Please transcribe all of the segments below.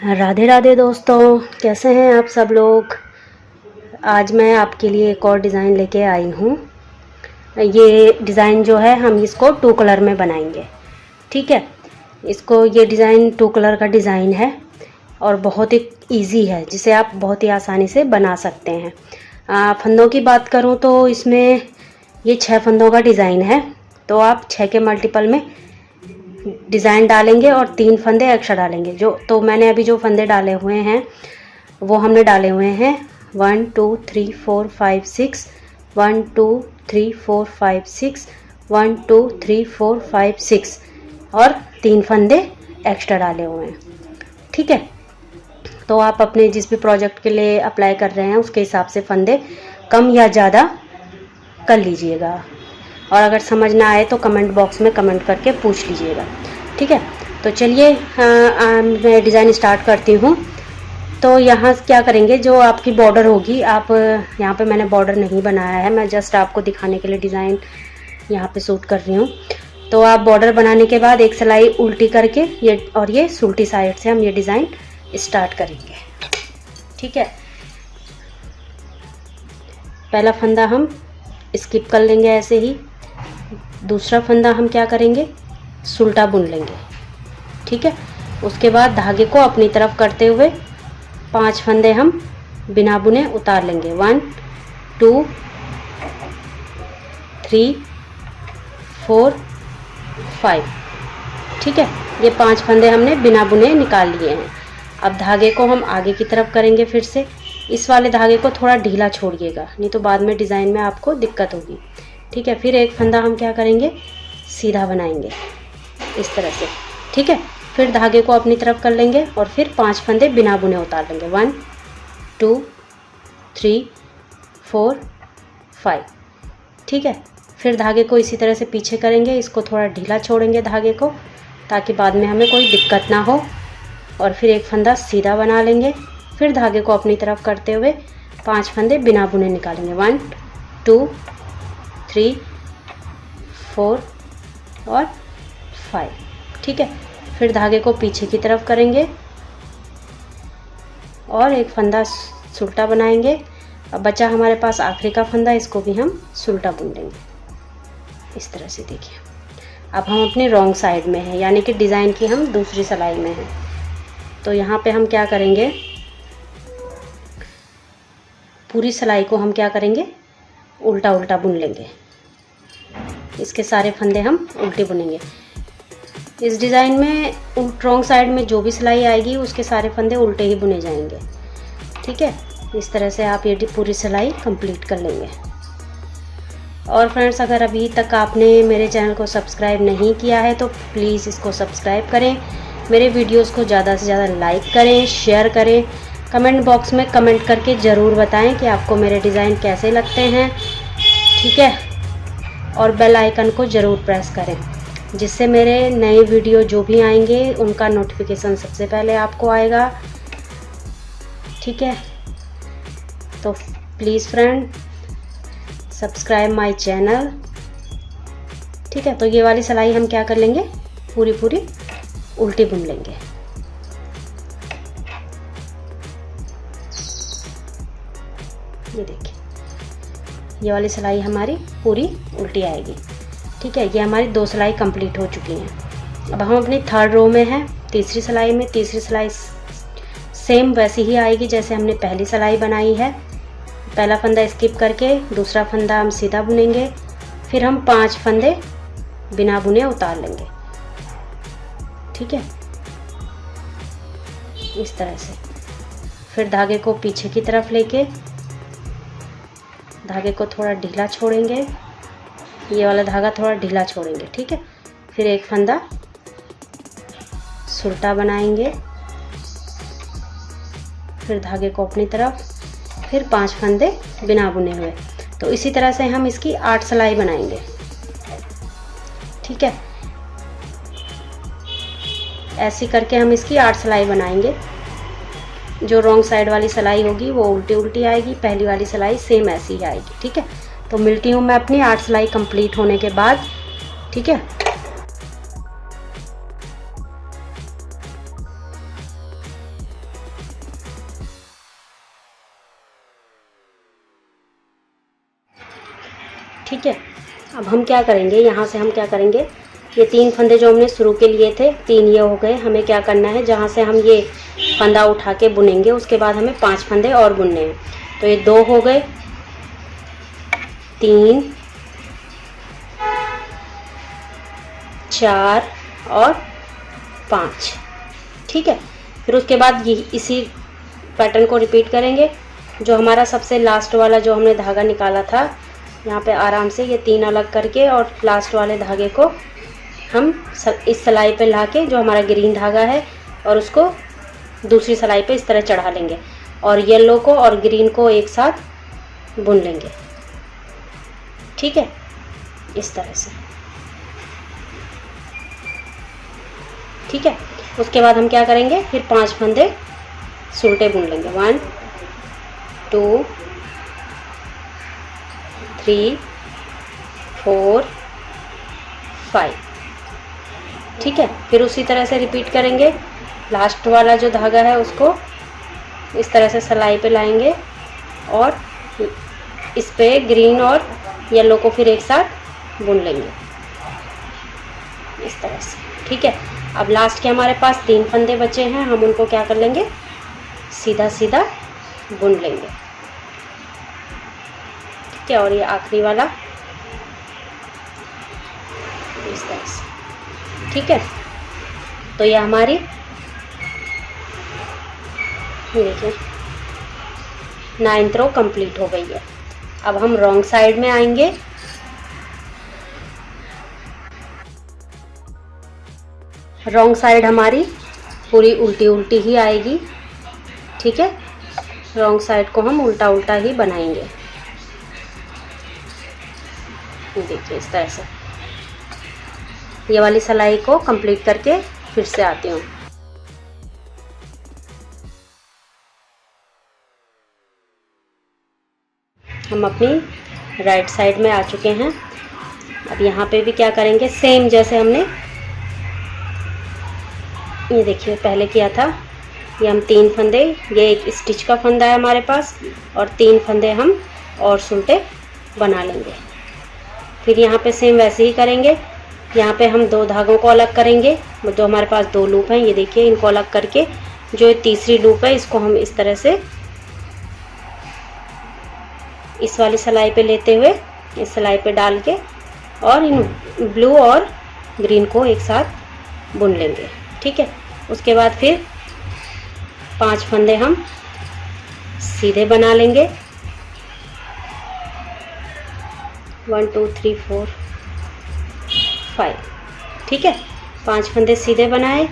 राधे राधे दोस्तों, कैसे हैं आप सब लोग। आज मैं आपके लिए एक और डिज़ाइन लेके आई हूँ। ये डिज़ाइन जो है हम इसको 2 कलर में बनाएंगे। ठीक है, इसको ये डिज़ाइन 2 कलर का डिज़ाइन है और बहुत ही इजी है, जिसे आप बहुत ही आसानी से बना सकते हैं। फंदों की बात करूँ तो इसमें ये 6 फंदों का डिज़ाइन है, तो आप 6 के मल्टीपल में डिज़ाइन डालेंगे और 3 फंदे एक्स्ट्रा डालेंगे। तो मैंने अभी जो फंदे डाले हुए हैं वो हमने डाले हुए हैं 1 2 3 4 5 6, 1 2 3 4 5 6, 1 2 3 4 5 6 और 3 फंदे एक्स्ट्रा डाले हुए हैं। ठीक है, तो आप अपने जिस भी प्रोजेक्ट के लिए अप्लाई कर रहे हैं उसके हिसाब से फंदे कम या ज़्यादा कर लीजिएगा, और अगर समझ ना आए तो कमेंट बॉक्स में कमेंट करके पूछ लीजिएगा। ठीक है, तो चलिए मैं डिज़ाइन स्टार्ट करती हूँ। तो यहाँ क्या करेंगे, जो आपकी बॉर्डर होगी, आप यहाँ पे मैंने बॉर्डर नहीं बनाया है, मैं जस्ट आपको दिखाने के लिए डिज़ाइन यहाँ पे शूट कर रही हूँ। तो आप बॉर्डर बनाने के बाद एक सिलाई उल्टी करके ये उल्टी साइड से हम ये डिज़ाइन स्टार्ट करेंगे। ठीक है, पहला फंदा हम स्किप कर लेंगे ऐसे ही, दूसरा फंदा हम क्या करेंगे, सुल्टा बुन लेंगे। ठीक है, उसके बाद धागे को अपनी तरफ करते हुए 5 फंदे हम बिना बुने उतार लेंगे। 1 2 3 4 5। ठीक है, ये 5 फंदे हमने बिना बुने निकाल लिए हैं। अब धागे को हम आगे की तरफ करेंगे। फिर से इस वाले धागे को थोड़ा ढीला छोड़िएगा, नहीं तो बाद में डिज़ाइन में आपको दिक्कत होगी। ठीक है, फिर एक फंदा हम क्या करेंगे, सीधा बनाएंगे इस तरह से। ठीक है, फिर धागे को अपनी तरफ कर लेंगे और फिर 5 फंदे बिना बुने उतार लेंगे। 1 2 3 4 5। ठीक है, फिर धागे को इसी तरह से पीछे करेंगे, इसको थोड़ा ढीला छोड़ेंगे धागे को, ताकि बाद में हमें कोई दिक्कत ना हो। और फिर एक फंदा सीधा बना लेंगे, फिर धागे को अपनी तरफ करते हुए 5 फंदे बिना बुने निकालेंगे। 1 2 3 4 और 5। ठीक है, फिर धागे को पीछे की तरफ करेंगे और एक फंदा सुल्टा बनाएंगे। अब बचा हमारे पास आखिरी का फंदा, इसको भी हम सुल्टा बुन लेंगे इस तरह से। देखिए, अब हम अपनी रॉन्ग साइड में हैं, यानी कि डिज़ाइन की हम दूसरी सिलाई में हैं। तो यहाँ पे हम क्या करेंगे, पूरी सिलाई को हम क्या करेंगे, उल्टा उल्टा बुन लेंगे। इसके सारे फंदे हम उल्टे बुनेंगे। इस डिज़ाइन में रॉन्ग साइड में जो भी सिलाई आएगी उसके सारे फंदे उल्टे ही बुने जाएंगे। ठीक है, इस तरह से आप ये पूरी सिलाई कंप्लीट कर लेंगे। और फ्रेंड्स, अगर अभी तक आपने मेरे चैनल को सब्सक्राइब नहीं किया है तो प्लीज़ इसको सब्सक्राइब करें, मेरे वीडियोस को ज़्यादा से ज़्यादा लाइक करें, शेयर करें, कमेंट बॉक्स में कमेंट करके ज़रूर बताएं कि आपको मेरे डिज़ाइन कैसे लगते हैं। ठीक है, और बेल आइकन को ज़रूर प्रेस करें, जिससे मेरे नए वीडियो जो भी आएंगे उनका नोटिफिकेशन सबसे पहले आपको आएगा। ठीक है, तो please friend subscribe my channel. ठीक है, तो ये वाली सिलाई हम क्या कर लेंगे, पूरी पूरी उल्टी बुन लेंगे। ये देखिए, ये वाली सिलाई हमारी पूरी उल्टी आएगी। ठीक है, ये हमारी 2 सिलाई कंप्लीट हो चुकी हैं। अब हम अपनी 3rd रो में हैं, तीसरी सिलाई में। तीसरी सिलाई सेम वैसी ही आएगी जैसे हमने पहली सिलाई बनाई है। पहला फंदा स्किप करके दूसरा फंदा हम सीधा बुनेंगे, फिर हम 5 फंदे बिना बुने उतार लेंगे। ठीक है, इस तरह से। फिर धागे को पीछे की तरफ लेके धागे को थोड़ा ढीला छोड़ेंगे, ये वाला धागा थोड़ा ढीला छोड़ेंगे। ठीक है, फिर एक फंदा सुल्टा बनाएंगे, फिर धागे को अपनी तरफ, फिर 5 फंदे बिना बुने हुए। तो इसी तरह से हम इसकी 8 सिलाई बनाएंगे। ठीक है, ऐसी करके हम इसकी 8 सिलाई बनाएंगे। जो रॉन्ग साइड वाली सिलाई होगी वो उल्टी उल्टी आएगी, पहली वाली सिलाई सेम ऐसी ही आएगी। ठीक है, तो मिलती हूँ मैं अपनी 8 सिलाई कंप्लीट होने के बाद। ठीक है, ठीक है। अब हम क्या करेंगे, यहाँ से हम क्या करेंगे, ये 3 फंदे जो हमने शुरू के लिए थे 3 ये हो गए। हमें क्या करना है, जहाँ से हम ये फंदा उठा के बुनेंगे उसके बाद हमें 5 फंदे और बुनने हैं। तो ये 2 हो गए, 3, 4 और 5। ठीक है। फिर उसके बाद ये इसी पैटर्न को रिपीट करेंगे। जो हमारा सबसे लास्ट वाला जो हमने धागा निकाला था, यहाँ पे आराम से ये 3 अलग करके और लास्ट वाले धागे को हम इस सिलाई पे लाके, जो हमारा ग्रीन धागा है, और उसको दूसरी सिलाई पे इस तरह चढ़ा लेंगे और येलो को और ग्रीन को एक साथ बुन लेंगे। ठीक है, इस तरह से। ठीक है। उसके बाद हम क्या करेंगे, फिर 5 फंदे सुलटे बुन लेंगे। 1 2 3 4 5। ठीक है। फिर उसी तरह से रिपीट करेंगे। लास्ट वाला जो धागा है उसको इस तरह से सिलाई पे लाएंगे और इस पे ग्रीन और येलो को फिर एक साथ बुन लेंगे इस तरह से। ठीक है। अब लास्ट के हमारे पास 3 फंदे बचे हैं, हम उनको क्या कर लेंगे, सीधा सीधा बुन लेंगे। ठीक है। और ये आखिरी वाला इस तरह से। ठीक है। तो ये हमारी, ये देखिए 9th रो कंप्लीट हो गई है। अब हम रॉन्ग साइड में आएंगे। रॉन्ग साइड हमारी पूरी उल्टी उल्टी ही आएगी। ठीक है। रॉन्ग साइड को हम उल्टा उल्टा ही बनाएंगे। देखिए इस तरह से। ये वाली सिलाई को कंप्लीट करके फिर से आती हूँ। हम अपनी राइट साइड में आ चुके हैं। अब यहाँ पे भी क्या करेंगे, सेम जैसे हमने ये देखिए पहले किया था। ये हम 3 फंदे, ये एक स्टिच का फंदा है हमारे पास और 3 फंदे हम और सुलटे बना लेंगे। फिर यहाँ पे सेम वैसे ही करेंगे। यहाँ पे हम 2 धागों को अलग करेंगे। जो हमारे पास 2 लूप हैं, ये देखिए, इनको अलग करके जो तीसरी लूप है इसको हम इस तरह से इस वाली सिलाई पे लेते हुए इस सिलाई पे डाल के और इन ब्लू और ग्रीन को एक साथ बुन लेंगे। ठीक है। उसके बाद फिर 5 फंदे हम सीधे बना लेंगे। 1 2 3 4 5। ठीक है। 5 फंदे सीधे बनाए।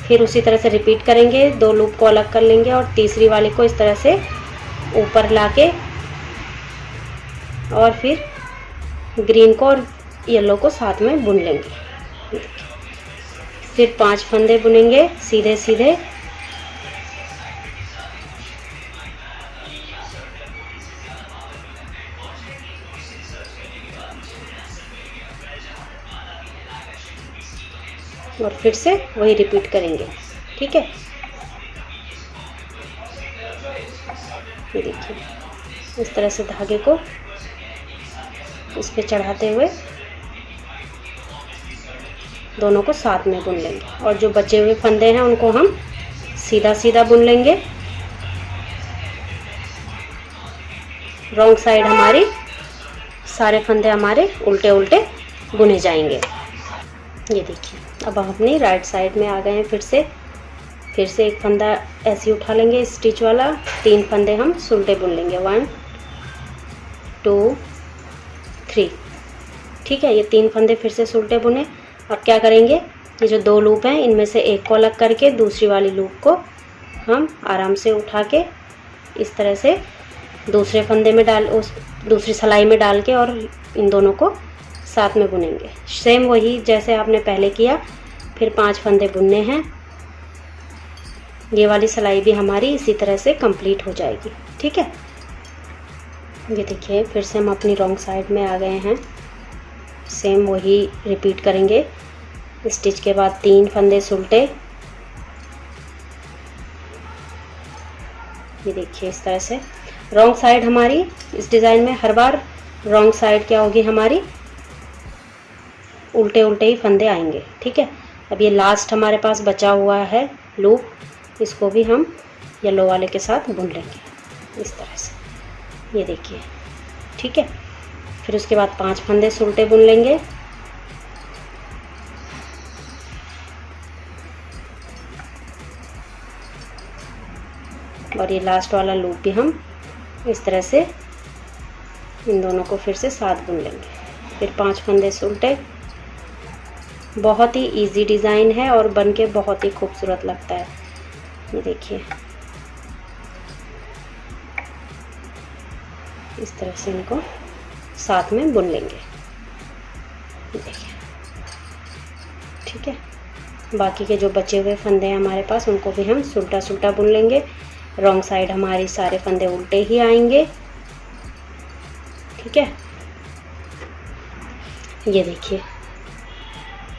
फिर उसी तरह से रिपीट करेंगे। 2 लूप को अलग कर लेंगे और तीसरी वाले को इस तरह से ऊपर लाके और फिर ग्रीन को और येलो को साथ में बुन लेंगे। फिर 5 फंदे बुनेंगे सीधे सीधे। और फिर से वही रिपीट करेंगे। ठीक है। ये देखिए इस तरह से धागे को इस पे चढ़ाते हुए दोनों को साथ में बुन लेंगे और जो बचे हुए फंदे हैं उनको हम सीधा सीधा बुन लेंगे। रॉन्ग साइड हमारी सारे फंदे हमारे उल्टे उल्टे बुने जाएंगे। ये देखिए अब हम अपनी राइट साइड में आ गए हैं। फिर से एक फंदा ऐसे उठा लेंगे स्टिच वाला। 3 फंदे हम सुलटे बुन लेंगे। 1 2 3। ठीक है। ये 3 फंदे फिर से सुलटे बुने। अब क्या करेंगे, ये जो 2 लूप हैं इनमें से एक को अलग करके दूसरी वाली लूप को हम आराम से उठा के इस तरह से दूसरे फंदे में डाल, उस दूसरी सिलाई में डाल के और इन दोनों को साथ में बुनेंगे। सेम वही जैसे आपने पहले किया। फिर 5 फंदे बुनने हैं। ये वाली सिलाई भी हमारी इसी तरह से कंप्लीट हो जाएगी। ठीक है। ये देखिए फिर से हम अपनी रॉन्ग साइड में आ गए हैं। सेम वही रिपीट करेंगे। स्टिच के बाद 3 फंदे सुलटे। ये देखिए इस तरह से। रॉन्ग साइड हमारी इस डिज़ाइन में हर बार रॉन्ग साइड क्या होगी हमारी, उल्टे उल्टे ही फंदे आएंगे। ठीक है, अब ये लास्ट हमारे पास बचा हुआ है लूप, इसको भी हम येलो वाले के साथ बुन लेंगे इस तरह से, ये देखिए। ठीक है, फिर उसके बाद 5 फंदे उल्टे बुन लेंगे। और ये लास्ट वाला लूप भी हम इस तरह से इन दोनों को फिर से साथ बुन लेंगे। फिर 5 फंदे उल्टे। बहुत ही इजी डिज़ाइन है और बन के बहुत ही खूबसूरत लगता है। ये देखिए, इस तरह से इनको साथ में बुन लेंगे। देखिए, ठीक है, बाकी के जो बचे हुए फंदे हैं हमारे पास, उनको भी हम उल्टा सुल्टा बुन लेंगे। रॉन्ग साइड हमारी सारे फंदे उल्टे ही आएंगे। ठीक है, ये देखिए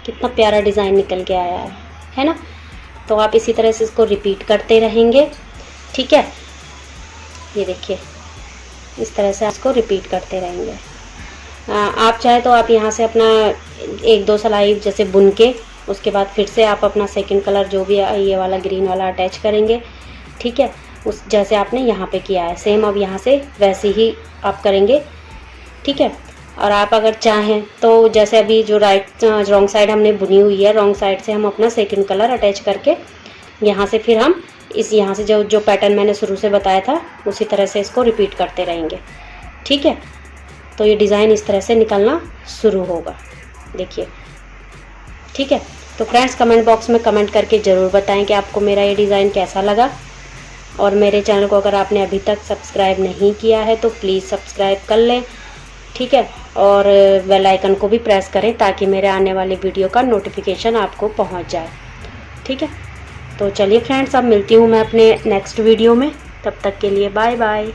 कितना प्यारा डिज़ाइन निकल के आया है ना। तो आप इसी तरह से इसको रिपीट करते रहेंगे। ठीक है, ये देखिए इस तरह से इसको रिपीट करते रहेंगे। आप चाहे तो आप यहाँ से अपना 1-2 सिलाई जैसे बुन के उसके बाद फिर से आप अपना सेकंड कलर जो भी ये वाला ग्रीन वाला अटैच करेंगे। ठीक है, उस जैसे आपने यहाँ पे किया है सेम अब यहाँ से वैसे ही आप करेंगे। ठीक है, और आप अगर चाहें तो जैसे अभी जो रॉन्ग साइड हमने बुनी हुई है, रॉन्ग साइड से हम अपना सेकंड कलर अटैच करके यहाँ से फिर हम यहाँ से जो पैटर्न मैंने शुरू से बताया था उसी तरह से इसको रिपीट करते रहेंगे। ठीक है, तो ये डिज़ाइन इस तरह से निकलना शुरू होगा। देखिए, ठीक है। तो फ्रेंड्स कमेंट बॉक्स में कमेंट करके ज़रूर बताएं कि आपको मेरा ये डिज़ाइन कैसा लगा। और मेरे चैनल को अगर आपने अभी तक सब्सक्राइब नहीं किया है तो प्लीज़ सब्सक्राइब कर लें। ठीक है, और बेल आइकन को भी प्रेस करें ताकि मेरे आने वाली वीडियो का नोटिफिकेशन आपको पहुंच जाए। ठीक है, तो चलिए फ्रेंड्स, अब मिलती हूँ मैं अपने नेक्स्ट वीडियो में। तब तक के लिए बाय बाय।